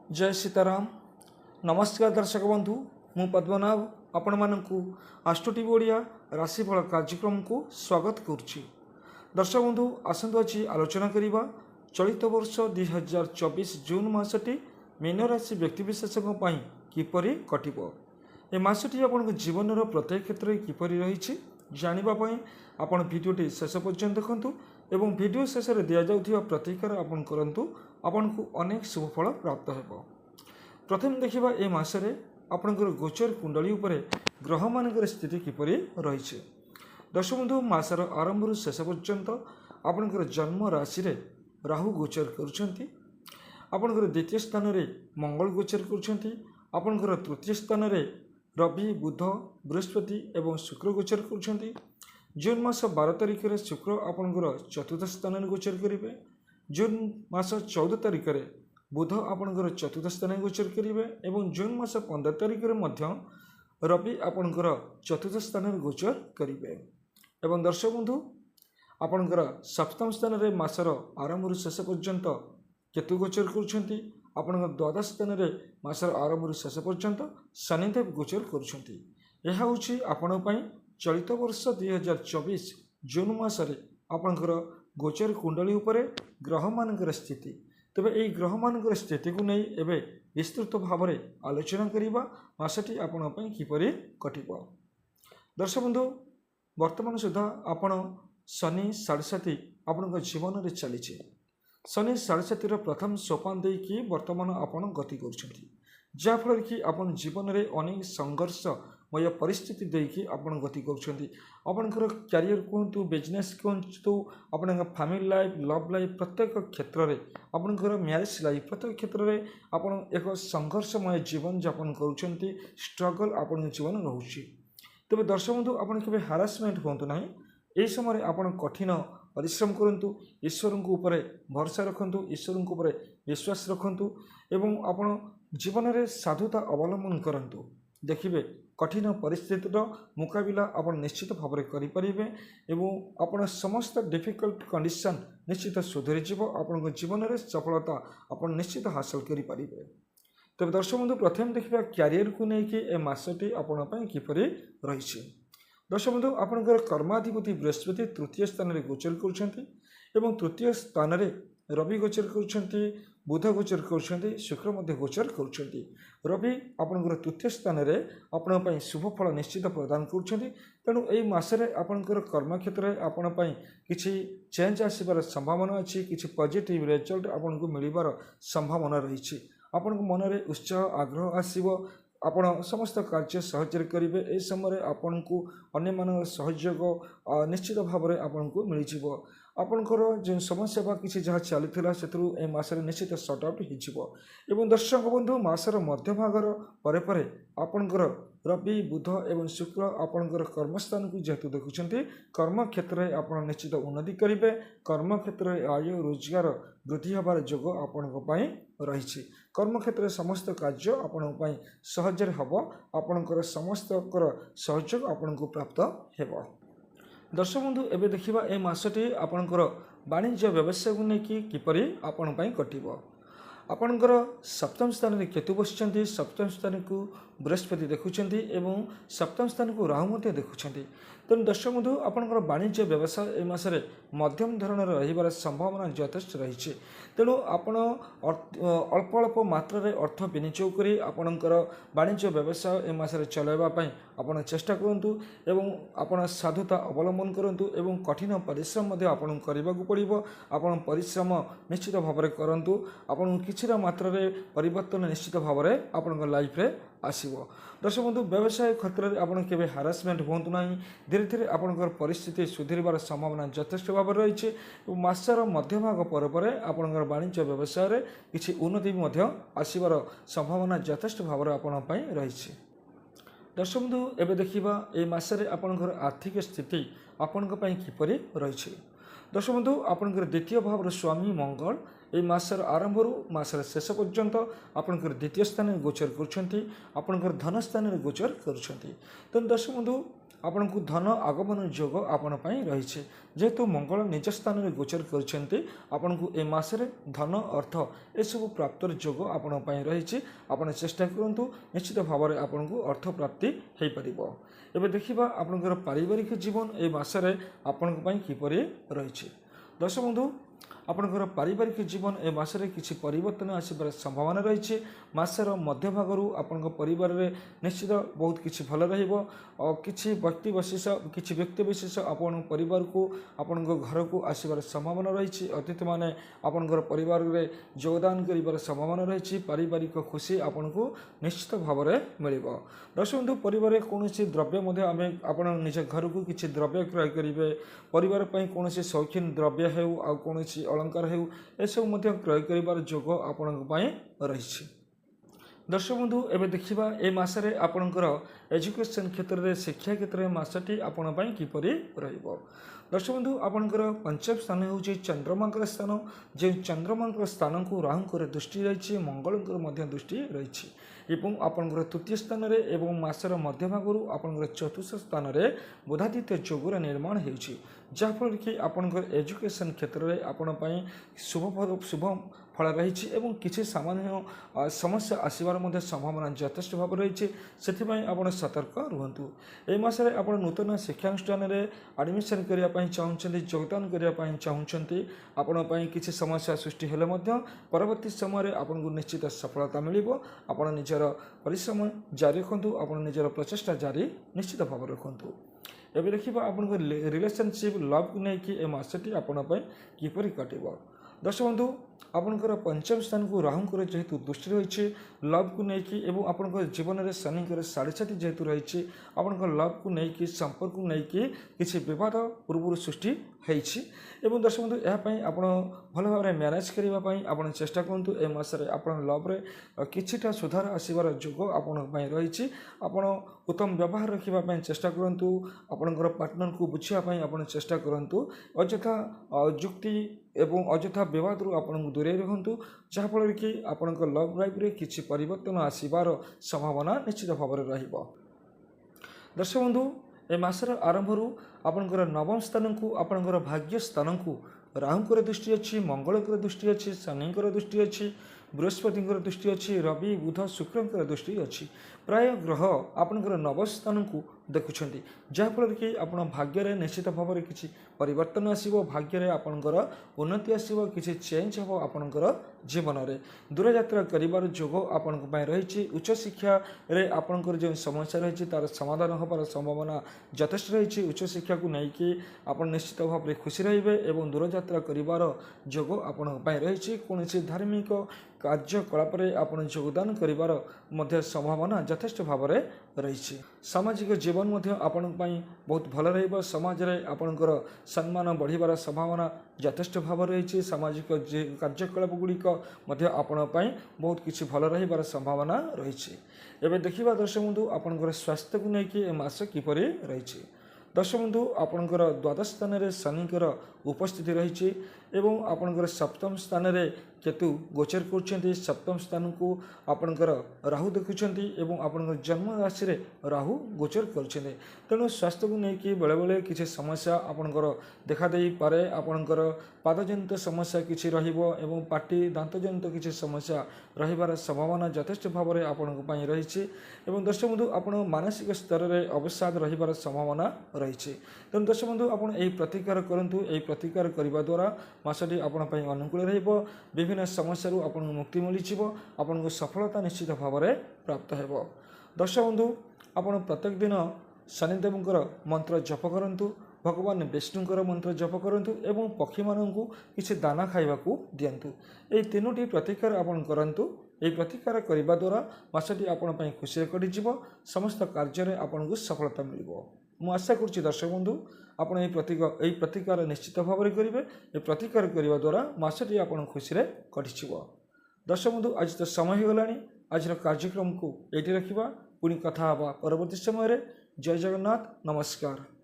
जय सीताराम। नमस्कार दर्शक बंधु, मु पद्मनाभ आपण मानकु आष्टोटी ओडिया राशिफल कार्यक्रम को स्वागत करुच्ची। दर्शक बंधु आसतु आज आलोचना करवा चलित वर्ष 2024 जून मासटी मीन राशि व्यक्तिविशेषों किपरि कटिब। ए मासटी आपण जीवन प्रत्येक क्षेत्र में किपरि रही जानापी आपण भिडटी शेष पर्यंत देखु एवं भिडियो शेष में दि जाऊा प्रतिकार आपण करूँ आपण को अनेक शुभफल प्राप्त हो। प्रथम देखा ए मसरे आपणकर गोचर कुंडली उपरे ग्रह मान स्थिति किपरि रही। दर्शक बंधु मासर आरंभ शेष पर्यंत आपणकर जन्म राशि रे राहु गोचर करुछंती। आपणकर द्वितीय स्थान रे मंगल गोचर करुछंती। आपणकर तृतीय स्थान रे रवि बुध बृहस्पति एवं शुक्र गोचर करुछंती। जून मास 12 तारिख रे शुक्र आपणकर चतुर्थ स्थान रे गोचर करिवे। जून मास 14 तारिख रे बुध आपणकर चतुर्थ स्थान गोचर करेंगे एवं जून मास 15 तारिख में रवि आपणकर चतुर्थ स्थान गोचर करेंगे। एवं दर्शक बंधु आपणकर सप्तम स्थान में मासर आरंभ शेष पर्यंत केतु गोचर करुछंती। आपणकर द्वादश स्थान में मासर आरंभ शेष पर्यंत शनिदेव गोचर करुछंती। यह होछि आपण पई चलित वर्ष 2024 जून मासरे आपणकर गोचर कुंडली उपरे ग्रह मानकर स्थिति। तेबे एई ग्रह मानकर स्थिति को नहीं एबे विस्तृत भाव में आलोचना करिबा मासटी आपण पई किपरि कटिबो। दर्शक बंधु वर्तमान सुधा आपण शनि 7.5 आपण जीवन में चली। शनि 7.5 प्रथम सोपान देकी वर्तमान आपण गति करुछंती, जाफल कि आपण जीवन में अनेक संघर्षमय परिस्थिति देकी आपण गति करुछंती। आपणकर कैरियर कहतु बिजनेस कहतु आपण फैमिली लाइफ लव लाइफ प्रत्येक क्षेत्र में आपणकर मैरिज लाइफ प्रत्येक क्षेत्र में आपण एक संघर्षमय जीवन यापन करुछंती। स्ट्रगल आपण जीवन रोचे। तेज दर्शक बंधु आपण केबे हारासमेंट होंतु नहीं। यही समय आपण कठिन परिश्रम करंतु, ईश्वर ऊपर भरोसा रखंतु, ईश्वर ऊपर विश्वास रखंतु एवं आपण जीवन में साधुता अवलंबन करंतु। देखिए कठिन परिस्थितिर मुकाबिला आपण निश्चित भाव में करें एवं आपण समस्त डिफिकल्ट कंडीशन निश्चित सुधरी आपण जीवन में सफलता आपण निश्चित हासिल करें। तब दर्शक बंधु प्रथम देखा कैरियर को लेकिन ए मासटी आपण किपरि रही। दर्शक बंधु आपणकर कर्माधिपति बृहस्पति तृतीय स्थान में गोचर करुछंती एवं तृतीय स्थान में रवि गोचर करुछंती, बुध गोचर करुछंती, शुक्र मध्य गोचर करुछंती। रवि आपणकर तृतीय स्थान में आपण पई शुभ फल निश्चित प्रदान करुछंती। तेणु एई मासरे आपणकर कर्म क्षेत्र में आपण पई किछि चेंज आसीबार संभावना अछि, किछि पॉजिटिव रिजल्ट आपनको मिलिबार संभावना रही। आपन मन में उत्साह आग्रह आसीबो, आपण समस्त कार्य सहज करेंगे। ए समय आपन को अन्य मान सहयोग निश्चित भाव में आपन को मिल जाव। आपणकर जो समस्या बा किसी जहाँ चलता से मासरे निश्चित सर्ट आउट हो। दर्शक बंधु मासर मध्य भागर पर आपणकर रवि बुध एवं शुक्र आपणकर कर्मस्थान को जेहेतु देखुं कर्म क्षेत्र में आप निश्चित उन्नति करेंगे। कर्म क्षेत्र में आय रोजगार वृद्धि हबार जोग आपण रही। कर्म क्षेत्र में समस्त कार्य आपण सहजरे हम आपणकर समस्त सहयोग आपण को प्राप्त हो। दर्शक बंधु एबे देखिबा ए मासटी आपणकर वाणिज्य व्यवसाय को लेकिन किपरि आपण पई कटिबो। आपणकर सप्तम स्थान में केतु बसिचंती, सप्तम स्थान को बृहस्पति देखुचंती एवं सप्तम स्थान को राहु मध्य देखुचंती। तेणु दर्शक बंधु आपणकर वाणिज्य व्यवसाय ए मासरे मध्यम धरणर रहिबार संभावना यथेष्ट रही। तेणु आपण अल्प अल्प मात्रा रे अर्थ विनियोग करी आपणकर वाणिज्य व्यवसाय ए मासरे चलाइबा पई आपण चेष्टा करंतु एवं आपण साधुता अवलंबन करंतु एवं कठिन परिश्रम मध्य आपण करबाकू पड़िबो। आपण परिश्रम निश्चित भाव में करंतु, आपण किछिरा मात्रा रे परिवर्तन निश्चित भाव में आपण लाइफ रे आसीबो। दर्शक बंधु व्यवसाय क्षेत्र में आपण केबे हारासमेंट होंतु नहीं। धीरे धीरे आपणकर परिस्थिति सुधरिबार संभावना यथेष्ट भाव रही। मासर मध्य भाग पर आपणकर वाणिज्य व्यवसाय रे किछि उन्नति मध्य आसीबार संभावना यथेष्ट भाव में आपण पई रही। दर्शक बंधु एबे देखिबा ए मासरे आपणकर आर्थिक स्थिति आपणक पई किपरि रही। दर्शक बंधु आपणकर द्वितीय भावर स्वामी मंगल ए मासर आरंभ मासर शेष पर्यंत आपणकर द्वितीय स्थान में गोचर करुछंती, आपणकर धन स्थान में गोचर करुछंती। तो दर्शक बंधु ଆପଣଙ୍କୁ ଧନ ଆଗମନ ଯୋଗ ଆପଣ ପାଇଁ ରହିଛି। ଯେହେତୁ ମଙ୍ଗଳ ନିଜ ସ୍ଥାନରେ ଗୋଚର କରିଛନ୍ତି, ଆପଣଙ୍କୁ ଏ ମାସରେ ଧନ ଅର୍ଥ ଏସବୁ ପ୍ରାପ୍ତର ଯୋଗ ଆପଣଙ୍କ ପାଇଁ ରହିଛି। ଆପଣ ଚେଷ୍ଟା କରନ୍ତୁ, ନିଶ୍ଚିତ ଭାବରେ ଆପଣଙ୍କୁ ଅର୍ଥ ପ୍ରାପ୍ତି ହୋଇପାରିବ। ଏବେ ଦେଖିବା ଆପଣଙ୍କର ପାରିବାରିକ ଜୀବନ ଏ ମାସରେ ଆପଣଙ୍କ ପାଇଁ କିପରି ରହିଛି। ଦର୍ଶକ ବନ୍ଧୁ, ଆପଣଙ୍କର ପାରିବାରିକ ଜୀବନ ଏ ମାସରେ କିଛି ପରିବର୍ତ୍ତନ ଆସିବାର ସମ୍ଭାବନା ରହିଛି। ମାସର ମଧ୍ୟଭାଗରୁ ଆପଣଙ୍କ ପରିବାରରେ ନିଶ୍ଚିତ ବହୁତ କିଛି ଭଲ ରହିବ। କିଛି ବ୍ୟକ୍ତିବିଶେଷ ଆପଣଙ୍କ ପରିବାରକୁ ଆପଣଙ୍କ ଘରକୁ ଆସିବାର ସମ୍ଭାବନା ରହିଛି। ଅତିଥିମାନେ ଆପଣଙ୍କର ପରିବାରରେ ଯୋଗଦାନ କରିବାର ସମ୍ଭାବନା ରହିଛି। ପାରିବାରିକ ଖୁସି ଆପଣଙ୍କୁ ନିଶ୍ଚିତ ଭାବରେ ମିଳିବ। ଦର୍ଶକ ବନ୍ଧୁ, ପରିବାରରେ କୌଣସି ଦ୍ରବ୍ୟ ମଧ୍ୟ ଆପଣ ନିଜ ଘରକୁ କିଛି ଦ୍ରବ୍ୟ କ୍ରୟ କରିବେ। ପରିବାର ପାଇଁ କୌଣସି ସୌଖିନ ଦ୍ରବ୍ୟ ହେଉ ଆଉ କୌଣସି ଅଳଙ୍କାର ହେଉ, ଏସବୁ ମଧ୍ୟ କ୍ରୟ କରିବାର ଯୋଗ ଆପଣଙ୍କ ପାଇଁ ରହିଛି। ଦର୍ଶକ ବନ୍ଧୁ, ଏବେ ଦେଖିବା ଏ ମାସରେ ଆପଣଙ୍କର ଏଜୁକେସନ୍ କ୍ଷେତ୍ରରେ, ଶିକ୍ଷା କ୍ଷେତ୍ରରେ ମାସଟି ଆପଣ ପାଇଁ କିପରି ରହିବ। ଦର୍ଶକ ବନ୍ଧୁ, ଆପଣଙ୍କର ପଞ୍ଚମ ସ୍ଥାନ ହେଉଛି ଚନ୍ଦ୍ରମାଙ୍କର ସ୍ଥାନ। ଯେଉଁ ଚନ୍ଦ୍ରମାଙ୍କର ସ୍ଥାନକୁ ରାହୁଙ୍କର ଦୃଷ୍ଟି ରହିଛି, ମଙ୍ଗଳଙ୍କର ମଧ୍ୟ ଦୃଷ୍ଟି ରହିଛି ଏବଂ ଆପଣଙ୍କର ତୃତୀୟ ସ୍ଥାନରେ ଏବଂ ମାସର ମଧ୍ୟଭାଗରୁ ଆପଣଙ୍କର ଚତୁର୍ଥ ସ୍ଥାନରେ ବୁଧାଦିତ୍ୟ ଯୋଗର ନିର୍ମାଣ ହେଉଛି, ଯାହାଫଳରେ କି ଆପଣଙ୍କର ଏଜୁକେସନ୍ କ୍ଷେତ୍ରରେ ଆପଣ ପାଇଁ ଶୁଭ ଫଳ ରହିଛି ଏବଂ କିଛି ସାମାନ୍ୟ ସମସ୍ୟା ଆସିବାର ମଧ୍ୟ ସମ୍ଭାବନା ଯଥେଷ୍ଟ ଭାବରେ ରହିଛି। ସେଥିପାଇଁ ଆପଣ ସତର୍କ ରୁହନ୍ତୁ। ଏହି ମାସରେ ଆପଣ ନୂତନ ଶିକ୍ଷାନୁଷ୍ଠାନରେ ଆଡ଼ମିସନ୍ କରିବା ପାଇଁ ଚାହୁଁଛନ୍ତି, ଯୋଗଦାନ କରିବା ପାଇଁ ଚାହୁଁଛନ୍ତି। ଆପଣଙ୍କ ପାଇଁ କିଛି ସମସ୍ୟା ସୃଷ୍ଟି ହେଲେ ମଧ୍ୟ ପରବର୍ତ୍ତୀ ସମୟରେ ଆପଣଙ୍କୁ ନିଶ୍ଚିତ ସଫଳତା ମିଳିବ। ଆପଣ ନିଜର ପରିଶ୍ରମ ଜାରି ରଖନ୍ତୁ, ଆପଣ ନିଜର ପ୍ରଚେଷ୍ଟା ଜାରି ନିଶ୍ଚିତ ଭାବରେ ରଖନ୍ତୁ। ଏବେ ଦେଖିବା ଆପଣଙ୍କ ରିଲେସନସିପ୍ ଲଭ୍କୁ ନେଇକି ଏ ମାସଟି ଆପଣଙ୍କ ପାଇଁ କିପରି କାଟିବ। ଦର୍ଶକ ବନ୍ଧୁ, ଆପଣଙ୍କର ପଞ୍ଚମ ସ୍ଥାନକୁ ରାହୁଙ୍କର ଯେହେତୁ ଦୃଷ୍ଟି ରହିଛି, ଲଭ୍କୁ ନେଇକି ଏବଂ ଆପଣଙ୍କ ଜୀବନରେ ଶନିଙ୍କର ସାଢ଼େ ଯେହେତୁ ରହିଛି, ଆପଣଙ୍କ ଲଭ୍କୁ ନେଇକି, ସମ୍ପର୍କକୁ ନେଇକି କିଛି ବିବାଦ ପୂର୍ବରୁ ସୃଷ୍ଟି ହୋଇଛି ଏବଂ ଦର୍ଶକ ବନ୍ଧୁ, ଏହା ପାଇଁ ଆପଣ ଭଲ ଭାବରେ ମ୍ୟାନେଜ୍ କରିବା ପାଇଁ ଆପଣ ଚେଷ୍ଟା କରନ୍ତୁ। ଏ ମାସରେ ଆପଣ ଲଭ୍ରେ କିଛିଟା ସୁଧାର ଆସିବାର ଯୋଗ ଆପଣଙ୍କ ପାଇଁ ରହିଛି। ଆପଣ ଉତ୍ତମ ବ୍ୟବହାର ରଖିବା ପାଇଁ ଚେଷ୍ଟା କରନ୍ତୁ। ଆପଣଙ୍କର ପାର୍ଟନରକୁ ବୁଝିବା ପାଇଁ ଆପଣ ଚେଷ୍ଟା କରନ୍ତୁ। ଅଯଥା ଯୁକ୍ତି ଏବଂ ଅଯଥା ବିବାଦରୁ ଆପଣଙ୍କୁ ଦୂରେଇ ରୁହନ୍ତୁ, ଯାହାଫଳରେ କି ଆପଣଙ୍କ ଲଭ୍ ଲାଇଫ୍ରେ କିଛି ପରିବର୍ତ୍ତନ ଆସିବାର ସମ୍ଭାବନା ନିଶ୍ଚିତ ଭାବରେ ରହିବ। ଦର୍ଶକ ବନ୍ଧୁ, ଏ ମାସର ଆରମ୍ଭରୁ ଆପଣଙ୍କର ନବମ ସ୍ଥାନକୁ, ଆପଣଙ୍କର ଭାଗ୍ୟ ସ୍ଥାନକୁ ରାହୁଙ୍କର ଦୃଷ୍ଟି ଅଛି, ମଙ୍ଗଳଙ୍କର ଦୃଷ୍ଟି ଅଛି, ଶନିଙ୍କର ଦୃଷ୍ଟି ଅଛି, ବୃହସ୍ପତିଙ୍କର ଦୃଷ୍ଟି ଅଛି, ରବି, ବୁଧ, ଶୁକ୍ରଙ୍କର ଦୃଷ୍ଟି ଅଛି। ପ୍ରାୟ ଗ୍ରହ ଆପଣଙ୍କର ନବମ ସ୍ଥାନକୁ ଦେଖୁଛନ୍ତି, ଯାହାଫଳରେ କି ଆପଣ ଭାଗ୍ୟରେ ନିଶ୍ଚିତ ଭାବରେ କିଛି ପରିବର୍ତ୍ତନ ଆସିବ। ଭାଗ୍ୟରେ ଆପଣଙ୍କର ଉନ୍ନତି ଆସିବ, କିଛି ଚେଞ୍ଜ ହେବ ଆପଣଙ୍କର ଜୀବନରେ। ଦୂରଯାତ୍ରା କରିବାର ଯୋଗ ଆପଣଙ୍କ ପାଇଁ ରହିଛି। ଉଚ୍ଚଶିକ୍ଷାରେ ଆପଣଙ୍କର ଯେଉଁ ସମସ୍ୟା ରହିଛି ତା'ର ସମାଧାନ ହେବାର ସମ୍ଭାବନା ଯଥେଷ୍ଟ ରହିଛି। ଉଚ୍ଚଶିକ୍ଷାକୁ ନେଇକି ଆପଣ ନିଶ୍ଚିତ ଭାବରେ ଖୁସି ରହିବେ ଏବଂ ଦୂରଯାତ୍ରା କରିବାର ଯୋଗ ଆପଣଙ୍କ ପାଇଁ ରହିଛି। କୌଣସି ଧାର୍ମିକ କାର୍ଯ୍ୟକଳାପରେ ଆପଣ ଯୋଗଦାନ କରିବାର ମଧ୍ୟ ସମ୍ଭାବନା ଯଥେଷ୍ଟ ଭାବରେ ରହିଛି। ସାମାଜିକ ଜୀବନ ମଧ୍ୟ ଆପଣଙ୍କ ପାଇଁ ବହୁତ ଭଲ ରହିବ। ସମାଜରେ ଆପଣଙ୍କର ସମ୍ମାନ ବଢ଼ିବାର ସମ୍ଭାବନା ଯଥେଷ୍ଟ ଭାବରେ ରହିଛି। ସାମାଜିକ କାର୍ଯ୍ୟକଳାପ ଗୁଡ଼ିକ ମଧ୍ୟ ଆପଣଙ୍କ ପାଇଁ ବହୁତ କିଛି ଭଲ ରହିବାର ସମ୍ଭାବନା ରହିଛି। ଏବେ ଦେଖିବା ଦର୍ଶକ ବନ୍ଧୁ, ଆପଣଙ୍କର ସ୍ୱାସ୍ଥ୍ୟକୁ ନେଇକି ଏ ମାସ କିପରି ରହିଛି। ଦର୍ଶକ ବନ୍ଧୁ, ଆପଣଙ୍କର ଦ୍ୱାଦଶ ସ୍ଥାନରେ ଶନିଙ୍କର ଉପସ୍ଥିତି ରହିଛି ଏବଂ ଆପଣଙ୍କର ସପ୍ତମ ସ୍ଥାନରେ କେତୁ ଗୋଚର କରୁଛନ୍ତି। ସପ୍ତମ ସ୍ଥାନକୁ ଆପଣଙ୍କର ରାହୁ ଦେଖୁଛନ୍ତି ଏବଂ ଆପଣଙ୍କର ଜନ୍ମ ରାଶିରେ ରାହୁ ଗୋଚର କରୁଛନ୍ତି। ତେଣୁ ସ୍ୱାସ୍ଥ୍ୟକୁ ନେଇକି ବେଳେବେଳେ କିଛି ସମସ୍ୟା ଆପଣଙ୍କର ଦେଖାଦେଇପାରେ। ଆପଣଙ୍କର ପାଦଜନିତ ସମସ୍ୟା କିଛି ରହିବ ଏବଂ ପାଟି ଦାନ୍ତଜନିତ କିଛି ସମସ୍ୟା ରହିବାର ସମ୍ଭାବନା ଯଥେଷ୍ଟ ଭାବରେ ଆପଣଙ୍କ ପାଇଁ ରହିଛି ଏବଂ ଦର୍ଶକ ବନ୍ଧୁ, ଆପଣ ମାନସିକ ସ୍ତରରେ ଅବସାଦ ରହିବାର ସମ୍ଭାବନା ରହିଛି। ତେଣୁ ଦର୍ଶକ ବନ୍ଧୁ, ଆପଣ ଏହି ପ୍ରତିକାର କରନ୍ତୁ। ଏହି ପ୍ରତିକାର କରିବା ଦ୍ୱାରା ମାସଟି ଆପଣଙ୍କ ପାଇଁ ଅନୁକୂଳ ରହିବ। ବିଭିନ୍ନ ସମସ୍ୟାରୁ ଆପଣଙ୍କୁ ମୁକ୍ତି ମିଳିଯିବ। ଆପଣଙ୍କୁ ସଫଳତା ନିଶ୍ଚିତ ଭାବରେ ପ୍ରାପ୍ତ ହେବ। ଦର୍ଶକ ବନ୍ଧୁ, ଆପଣ ପ୍ରତ୍ୟେକ ଦିନ ଶନିଦେବଙ୍କର ମନ୍ତ୍ର ଜପ କରନ୍ତୁ, ଭଗବାନ ବିଷ୍ଣୁଙ୍କର ମନ୍ତ୍ର ଜପ କରନ୍ତୁ ଏବଂ ପକ୍ଷୀମାନଙ୍କୁ କିଛି ଦାନା ଖାଇବାକୁ ଦିଅନ୍ତୁ। ଏହି ତିନୋଟି ପ୍ରତିକାର ଆପଣ କରନ୍ତୁ। ଏହି ପ୍ରତିକାର କରିବା ଦ୍ୱାରା ମାସଟି ଆପଣଙ୍କ ପାଇଁ ଖୁସିରେ କଟିଯିବ। ସମସ୍ତ କାର୍ଯ୍ୟରେ ଆପଣଙ୍କୁ ସଫଳତା ମିଳିବ। ମୁଁ ଆଶା କରୁଛି ଦର୍ଶକ ବନ୍ଧୁ, ଆପଣ ଏହି ପ୍ରତିକାର ନିଶ୍ଚିତ ଭାବରେ କରିବେ। ଏହି ପ୍ରତିକାର କରିବା ଦ୍ୱାରା ମାସଟି ଆପଣ ଖୁସିରେ କଟିଯିବ। ଦର୍ଶକ ବନ୍ଧୁ, ଆଜି ତ ସମୟ ହୋଇଗଲାଣି। ଆଜିର କାର୍ଯ୍ୟକ୍ରମକୁ ଏଇଠି ରଖିବା। ପୁଣି କଥା ହେବା ପରବର୍ତ୍ତୀ ସମୟରେ। ଜୟ ଜଗନ୍ନାଥ, ନମସ୍କାର।